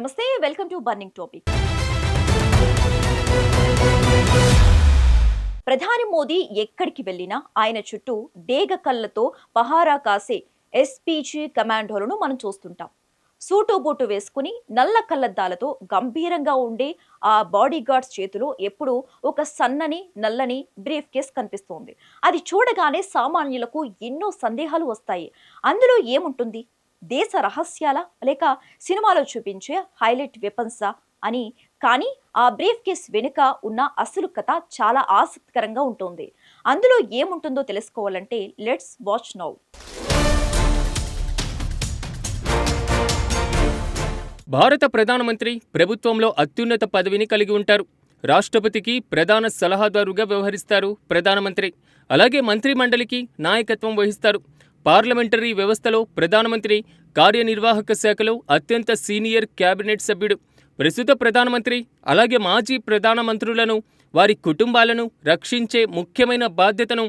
నమస్తే, welcome to burning topic. ప్రధాని మోదీ ఎక్కడికి వెళ్ళినా ఆయన చుట్టూ డేగ కళ్ళతో పహారా కాసే ఎస్పీజీ కమాండోలను మనం చూస్తుంటాం. సూటు బూటు వేసుకుని నల్ల కళ్ళద్దాలతో గంభీరంగా ఉండే ఆ బాడీ గార్డ్స్ చేతిలో ఎప్పుడూ ఒక సన్నని నల్లని బ్రీఫ్ కేస్ కనిపిస్తోంది. అది చూడగానే సామాన్యులకు ఎన్నో సందేహాలు వస్తాయి. అందులో ఏముంటుంది? దేశ రహస్యాల, లేక సినిమాలో చూపించే హైలైట్ వెపన్సా అని. కానీ ఆ బ్రీఫ్ కేస్ వెనుక ఉన్న అసలు కథ చాలా ఆసక్తికరంగా ఉంటుంది. అందులో ఏముంటుందో తెలుసుకోవాలంటే లెట్స్ వాచ్ నౌ. భారత ప్రధానమంత్రి ప్రభుత్వంలో అత్యున్నత పదవిని కలిగి ఉంటారు. రాష్ట్రపతికి ప్రధాన సలహాదారుగా వ్యవహరిస్తారు ప్రధానమంత్రి. అలాగే మంత్రిమండలికి నాయకత్వం వహిస్తారు. పార్లమెంటరీ వ్యవస్థలో ప్రధానమంత్రి కార్యనిర్వాహక శాఖలో అత్యంత సీనియర్ కేబినెట్ సభ్యుడు. ప్రస్తుత ప్రధానమంత్రి అలాగే మాజీ ప్రధానమంత్రులను, వారి కుటుంబాలను రక్షించే ముఖ్యమైన బాధ్యతను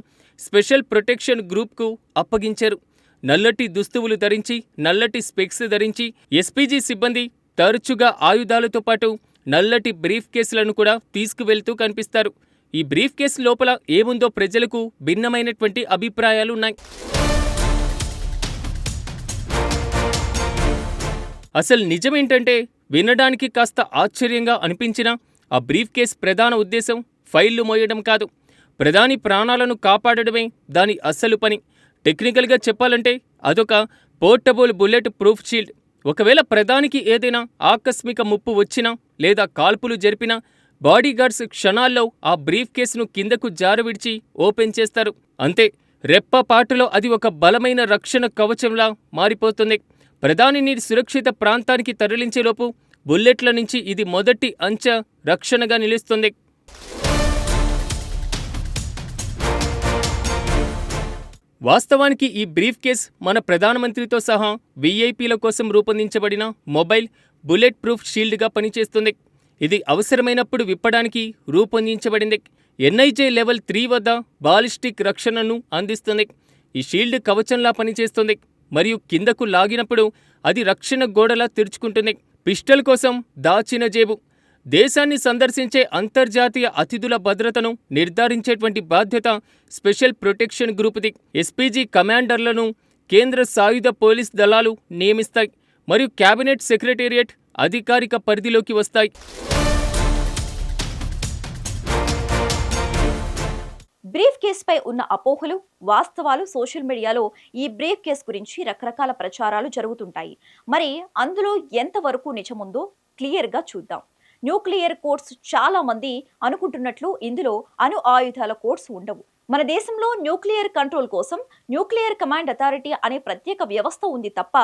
స్పెషల్ ప్రొటెక్షన్ గ్రూప్కు అప్పగించారు. నల్లటి దుస్తువులు ధరించి, నల్లటి స్పెక్స్ ధరించి ఎస్పీజీ సిబ్బంది తరచుగా ఆయుధాలతో పాటు నల్లటి బ్రీఫ్ కేసులను కూడా తీసుకువెళ్తూ కనిపిస్తారు. ఈ బ్రీఫ్ కేసు లోపల ఏముందో ప్రజలకు భిన్నమైనటువంటి అభిప్రాయాలున్నాయి. అసలు నిజమేంటంటే, వినడానికి కాస్త ఆశ్చర్యంగా అనిపించినా ఆ బ్రీఫ్ కేస్ ప్రధాన ఉద్దేశం ఫైళ్లు మోయడం కాదు. ప్రధాని ప్రాణాలను కాపాడడమే దాని అసలు పని. టెక్నికల్గా చెప్పాలంటే అదొక పోర్టబుల్ బుల్లెట్ ప్రూఫ్ షీల్డ్. ఒకవేళ ప్రధానికి ఏదైనా ఆకస్మిక ముప్పు వచ్చినా లేదా కాల్పులు జరిపినా బాడీగార్డ్స్ క్షణాల్లో ఆ బ్రీఫ్ కేసును కిందకు జారవిడిచి ఓపెన్ చేస్తారు. అంతే, రెప్పపాటులో అది ఒక బలమైన రక్షణ కవచంలా మారిపోతుంది. ప్రధానిని సురక్షిత ప్రాంతానికి తరలించేలోపు బుల్లెట్ల నుంచి ఇది మొదటి అంచె రక్షణగా నిలుస్తుంది. వాస్తవానికి ఈ బ్రీఫ్ కేస్ మన ప్రధానమంత్రితో సహా వీఐపీల కోసం రూపొందించబడిన మొబైల్ బుల్లెట్ ప్రూఫ్ షీల్డ్గా పనిచేస్తుంది. ఇది అవసరమైనప్పుడు విప్పడానికి రూపొందించబడింది. ఎన్ఐజే లెవెల్ 3 వద్ద బాలిస్టిక్ రక్షణను అందిస్తుంది. ఈ షీల్డ్ కవచంలా పనిచేస్తుంది మరియు కిందకు లాగినప్పుడు అది రక్షణ గోడలా తెరుచుకుంటుంది. పిస్టల్ కోసం దాచిన జేబు. దేశాన్ని సందర్శించే అంతర్జాతీయ అతిథుల భద్రతను నిర్ధారించేటువంటి బాధ్యత స్పెషల్ ప్రొటెక్షన్ గ్రూప్ది. ఎస్పీజీ కమాండర్లను కేంద్ర సాయుధ పోలీస్ దళాలు నియమిస్తాయి మరియు కేబినెట్ సెక్రటేరియట్ అధికారిక పరిధిలోకి వస్తాయి. బ్రీఫ్ కేస్ పై ఉన్న అపోహలు, వాస్తవాలు సోషల్ మీడియాలో ఈ బ్రీఫ్ కేస్ గురించి రకరకాల ప్రచారాలు జరుగుతుంటాయి. మరి అందులో ఎంతవరకు నిజముందో క్లియర్గా చూద్దాం. న్యూక్లియర్ కోడ్స్ చాలా మంది అనుకుంటున్నట్లు ఇందులో అణు ఆయుధాల కోడ్స్ ఉండవు. మన దేశంలో న్యూక్లియర్ కంట్రోల్ కోసం న్యూక్లియర్ కమాండ్ అథారిటీ అనే ప్రత్యేక వ్యవస్థ ఉంది తప్ప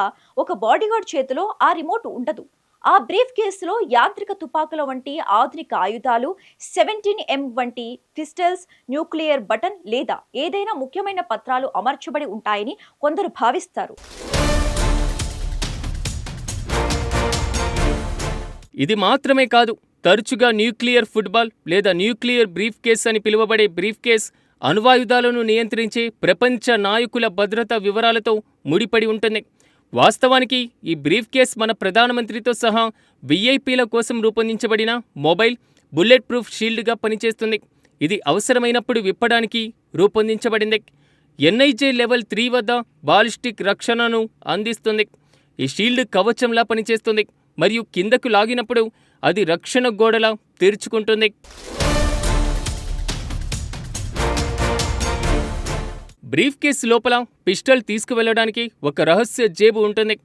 ఒక బాడీగార్డ్ చేతిలో ఆ రిమోట్ ఉండదు. ఆ బ్రీఫ్ కేసులో యాంత్రిక తుపాకుల వంటి ఆధునిక ఆయుధాలు, 17M వంటి పిస్టల్స్, న్యూక్లియర్ బటన్ లేదా ఏదైనా ముఖ్యమైన పత్రాలు అమర్చబడి ఉంటాయని కొందరు భావిస్తారు. ఇది మాత్రమే కాదు, తరచుగా న్యూక్లియర్ ఫుట్బాల్ లేదా న్యూక్లియర్ బ్రీఫ్ కేస్ అని పిలువబడే బ్రీఫ్ కేస్ అణ్వాయుధాలను నియంత్రించే ప్రపంచ నాయకుల భద్రతా వివరాలతో ముడిపడి ఉంటుంది. వాస్తవానికి ఈ బ్రీఫ్ కేస్ మన ప్రధానమంత్రితో సహా వీఐపీల కోసం రూపొందించబడిన మొబైల్ బుల్లెట్ ప్రూఫ్ షీల్డ్గా పనిచేస్తుంది. ఇది అవసరమైనప్పుడు విప్పడానికి రూపొందించబడింది. ఎన్ఐజే లెవెల్ 3 వద్ద బాలిస్టిక్ రక్షణను అందిస్తుంది. ఈ షీల్డ్ కవచంలా పనిచేస్తుంది మరియు కిందకు లాగినప్పుడు అది రక్షణ గోడలా తెరుచుకుంటుంది. బ్రీఫ్ కేస్ లోపల పిస్టల్ తీసుకువెళ్లడానికి ఒక రహస్య జేబు ఉంటుంది.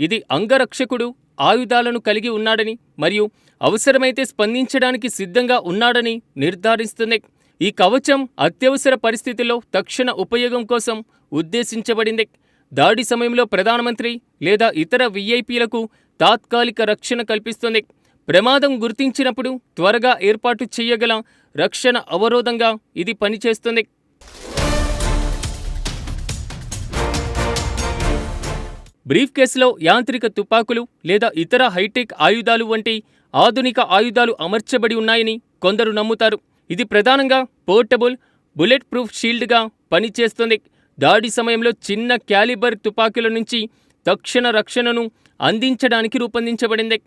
ఇది అంగరక్షకుడు ఆయుధాలను కలిగి ఉన్నాడని మరియు అవసరమైతే స్పందించడానికి సిద్ధంగా ఉన్నాడని నిర్ధారిస్తుంది. ఈ కవచం అత్యవసర పరిస్థితుల్లో తక్షణ ఉపయోగం కోసం ఉద్దేశించబడింది. దాడి సమయంలో ప్రధానమంత్రి లేదా ఇతర వీఐపీలకు తాత్కాలిక రక్షణ కల్పిస్తుంది. ప్రమాదం గుర్తించినప్పుడు త్వరగా ఏర్పాటు చేయగల రక్షణ అవరోధంగా ఇది పనిచేస్తుంది. బ్రీఫ్ కేసులో యాంత్రిక తుపాకులు లేదా ఇతర హైటెక్ ఆయుధాలు వంటి ఆధునిక ఆయుధాలు అమర్చబడి ఉన్నాయని కొందరు నమ్ముతారు. ఇది ప్రధానంగా పోర్టబుల్ బుల్లెట్ ప్రూఫ్ షీల్డ్గా పనిచేస్తుంది. దాడి సమయంలో చిన్న క్యాలిబర్ తుపాకుల నుంచి తక్షణ రక్షణను అందించడానికి రూపొందించబడింది.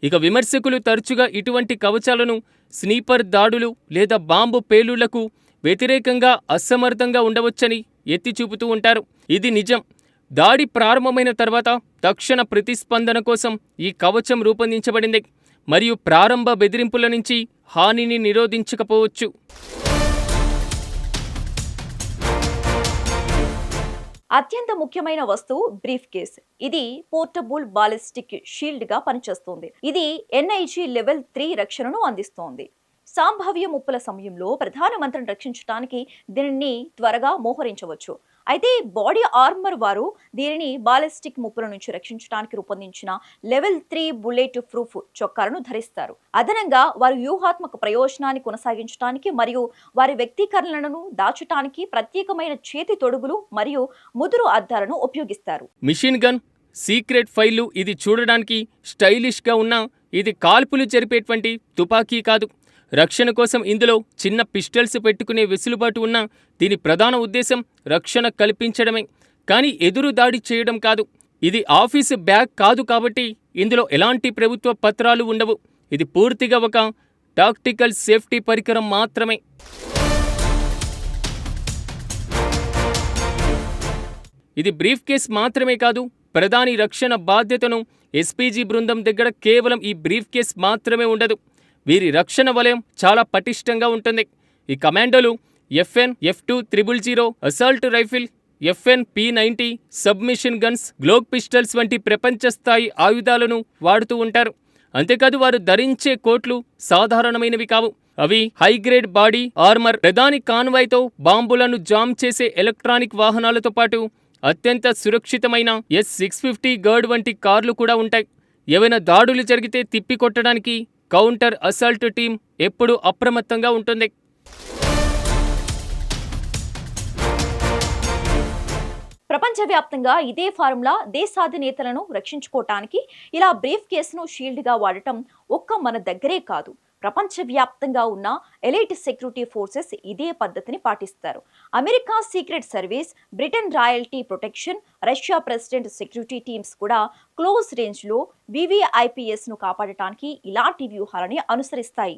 ఇక విమర్శకులు తరచుగా ఇటువంటి కవచాలను స్నీపర్ దాడులు లేదా బాంబు పేలుళ్లకు వ్యతిరేకంగా అసమర్థంగా ఉండవచ్చని ఎత్తి చూపుతూ ఉంటారు. ఇది నిజం. దాడి ప్రారంభమైన తర్వాత తక్షణ ప్రతిస్పందన కోసం ఈ కవచం రూపొందించబడింది మరియు ప్రారంభ బెదిరింపుల నుంచి హానిని నిరోధించకపోవచ్చు. అత్యంత ముఖ్యమైన వస్తువు బ్రీఫ్ కేస్. ఇది పోర్టబుల్ బాలిస్టిక్ షీల్డ్ గా పనిచేస్తుంది. ఇది ఎన్ఐజీ లెవెల్ 3 రక్షణను అందిస్తోంది. సంభావ్య ముప్పుల సమయంలో ప్రధానమంత్రిని రక్షించడానికి దీనిని త్వరగా మోహరించవచ్చు. అయితే బాడీ ఆర్మర్ వారు దీనిని బాలిస్టిక్ ముప్పుల నుంచి రక్షించడానికి రూపొందించిన లెవెల్ 3 బుల్లెట్ ప్రూఫ్ చొక్కాలను ధరిస్తారు. అదనంగా వారు వ్యూహాత్మక ప్రయోజనాన్ని కొనసాగించడానికి మరియు వారి వ్యక్తీకరణలను దాచడానికి ప్రత్యేకమైన చేతి తొడుగులు మరియు ముదురు అద్దాలను ఉపయోగిస్తారు. మిషన్ గన్, సీక్రెట్ ఫైళ్లు ఇది చూడడానికి స్టైలిష్గా ఉన్నా ఇది కాల్పులు జరిపేటువంటి తుపాకీ కాదు. రక్షణ కోసం ఇందులో చిన్న పిస్టల్స్ పెట్టుకునే వెసులుబాటు ఉన్నా దీని ప్రధాన ఉద్దేశం రక్షణ కల్పించడమే, కానీ ఎదురు దాడి చేయడం కాదు. ఇది ఆఫీసు బ్యాగ్ కాదు కాబట్టి ఇందులో ఎలాంటి ప్రభుత్వ పత్రాలు ఉండవు. ఇది పూర్తిగా ఒక టాక్టికల్ సేఫ్టీ పరికరం మాత్రమే. ఇది బ్రీఫ్ కేస్ మాత్రమే కాదు, ప్రధాని రక్షణ బాధ్యతను ఎస్పీజీ బృందం దగ్గర కేవలం ఈ బ్రీఫ్ కేస్ మాత్రమే ఉండదు. వీరి రక్షణ వలయం చాలా పటిష్టంగా ఉంటుంది. ఈ కమాండోలు FN, F2 000 assault rifle, FN P90 submachine guns, Glock pistols వంటి ప్రపంచ స్థాయి ఆయుధాలను వాడుతూ ఉంటారు. అంతేకాదు వారు ధరించే కోట్లు సాధారణమైనవి కావు. అవి హైగ్రేడ్ బాడీ ఆర్మర్, ప్రధాని కాన్వాయ్తో బాంబులను జామ్ చేసే ఎలక్ట్రానిక్ వాహనాలతో పాటు అత్యంత సురక్షితమైన S650 గర్డ్ వంటి కార్లు కూడా ఉంటాయి. ఏవైనా దాడులు జరిగితే తిప్పికొట్టడానికి కౌంటర్ అసాల్ట్ టీం ఎప్పుడూ అప్రమత్తంగా ఉంటుంది. ప్రపంచవ్యాప్తంగా ఇదే ఫార్ములా దేశాధినేతలను రక్షించుకోవటానికి ఇలా బ్రీఫ్ కేసును షీల్డ్గా వాడటం ఒక్క మన దగ్గరే కాదు, ప్రపంచవ్యాప్తంగా ఉన్న ఎలైట్ సెక్యూరిటీ ఫోర్సెస్ ఇదే పద్ధతిని పాటిస్తారు. America secret service, Britain royalty protection, Russia president security teams కూడా క్లోజ్ రేంజ్లో VVIPS ను కాపాడటానికి ఇలాంటి వ్యూహాలని అనుసరిస్తాయి.